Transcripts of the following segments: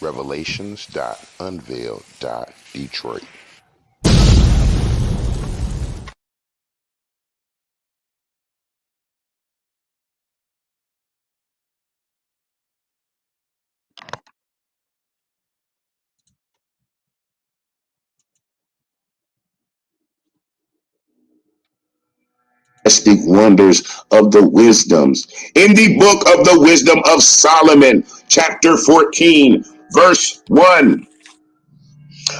Revelations.Unveiled.Detroit. Majestic wonders of the wisdoms. In the book of the wisdom of Solomon, chapter 14, verse 1.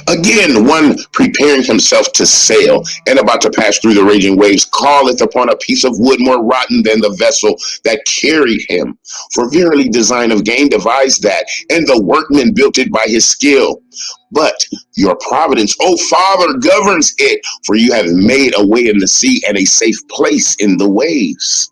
Again, one preparing himself to sail and about to pass through the raging waves calleth upon a piece of wood more rotten than the vessel that carried him. For verily design of gain devised that, and the workman built it by his skill. But your providence, O Father, governs it, for you have made a way in the sea and a safe place in the waves,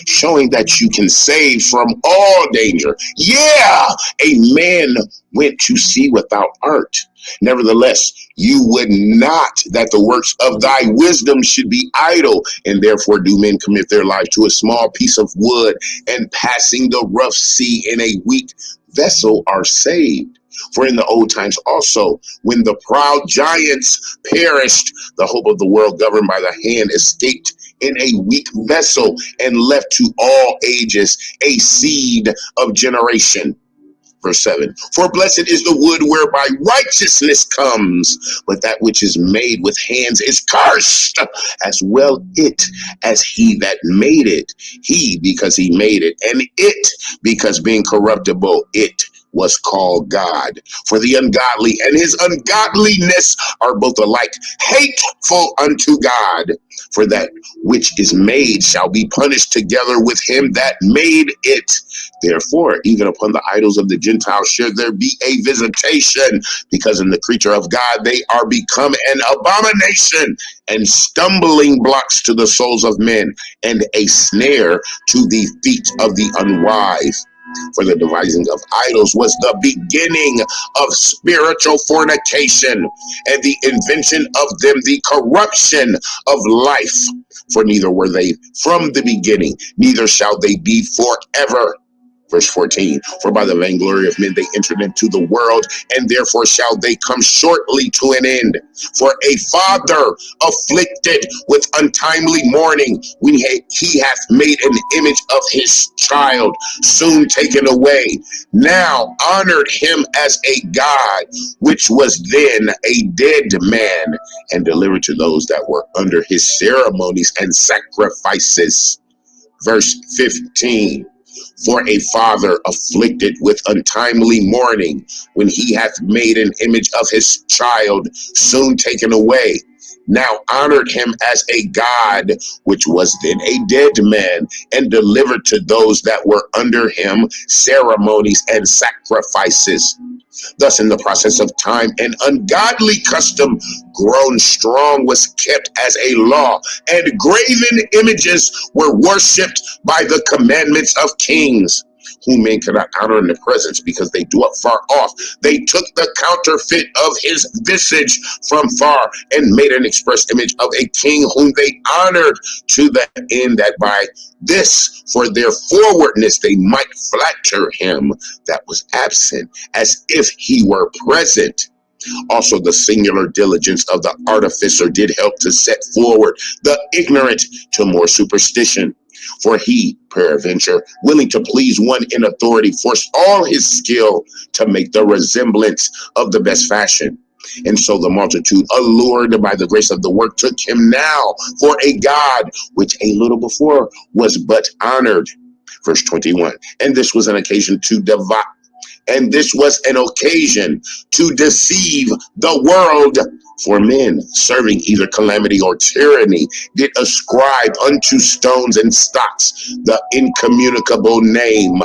showing that you can save from all danger. Yeah, a man went to sea without art. Nevertheless, you would not that the works of thy wisdom should be idle, and therefore do men commit their life to a small piece of wood, and passing the rough sea in a weak vessel are saved. For in the old times also, when the proud giants perished, the hope of the world governed by the hand escaped in a weak vessel, and left to all ages a seed of generation. Verse 7, for blessed is the wood whereby righteousness comes, but that which is made with hands is cursed, as well it as he that made it. He, because he made it, and it, because being corruptible, it was called God. For the ungodly and his ungodliness are both alike hateful unto God. For that which is made shall be punished together with him that made it. Therefore, even upon the idols of the Gentiles should there be a visitation, because in the creature of God they are become an abomination and stumbling blocks to the souls of men, and a snare to the feet of the unwise. For the devising of idols was the beginning of spiritual fornication, and the invention of them the corruption of life. For neither were they from the beginning, neither shall they be forever. Verse 14, for by the vainglory of men they entered into the world, and therefore shall they come shortly to an end. For a father afflicted with untimely mourning, when he hath made an image of his child, soon taken away, now honored him as a God, which was then a dead man, and delivered to those that were under his ceremonies and sacrifices. Verse 15, for a father afflicted with untimely mourning, when he hath made an image of his child, soon taken away, now honored him as a God, which was then a dead man, and delivered to those that were under him ceremonies and sacrifices. Thus, in the process of time, an ungodly custom grown strong was kept as a law, and graven images were worshipped by the commandments of kings, whom men cannot honor in the presence, because they dwelt far off. They took the counterfeit of his visage from far, and made an express image of a king whom they honored, to the end that by this, for their forwardness, they might flatter him that was absent, as if he were present. Also, the singular diligence of the artificer did help to set forward the ignorant to more superstition. For he, peradventure, willing to please one in authority, forced all his skill to make the resemblance of the best fashion. And so the multitude, allured by the grace of the work, took him now for a God, which a little before was but honored. Verse 21, and this was an occasion to divide. And this was an occasion to deceive the world, for men, serving either calamity or tyranny, did ascribe unto stones and stocks the incommunicable name.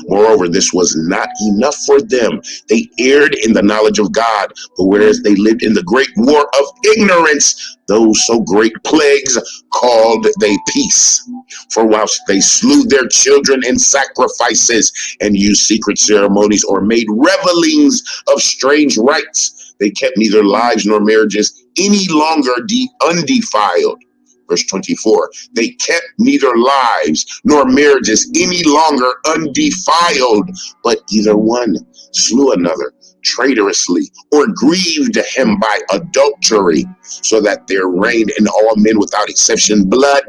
Moreover, this was not enough for them. They erred in the knowledge of God, but whereas they lived in the great war of ignorance, those so great plagues called they peace. For whilst they slew their children in sacrifices, and used secret ceremonies, or made revelings of strange rites, they kept neither lives nor marriages any longer undefiled. Verse 24, they kept neither lives nor marriages any longer undefiled, but either one slew another traitorously, or grieved him by adultery, so that there reigned in all men without exception blood,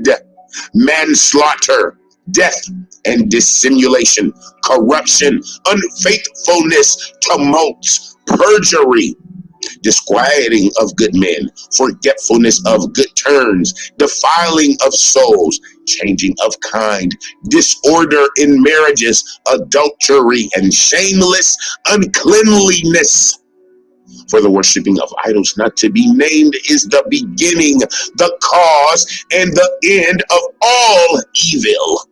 manslaughter, death, and dissimulation, corruption, unfaithfulness, tumults, perjury, disquieting of good men, forgetfulness of good turns, defiling of souls, changing of kind, disorder in marriages, adultery, and shameless uncleanliness. For the worshiping of idols not to be named is the beginning, the cause, and the end of all evil.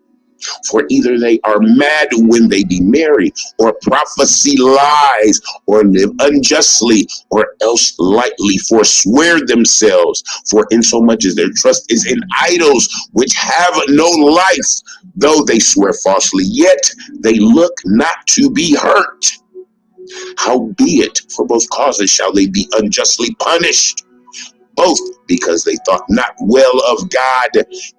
For either they are mad when they be merry, or prophesy lies, or live unjustly, or else lightly forswear themselves. For insomuch as their trust is in idols which have no life, though they swear falsely, yet they look not to be hurt. Howbeit, for both causes shall they be unjustly punished, both because they thought not well of God,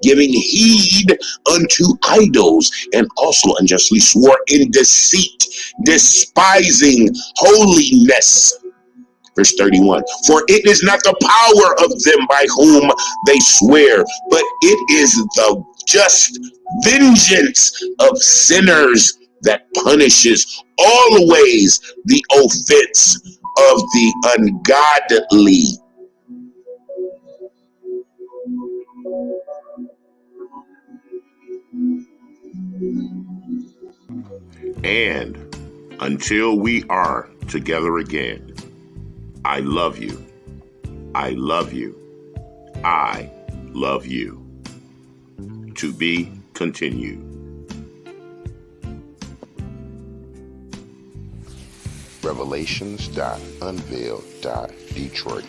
giving heed unto idols, and also unjustly swore in deceit, despising holiness. Verse 31, for it is not the power of them by whom they swear, but it is the just vengeance of sinners that punishes always the offense of the ungodly. And until we are together again, I love you. I love you. I love you. To be continued. Revelations.Unveiled. Detroit.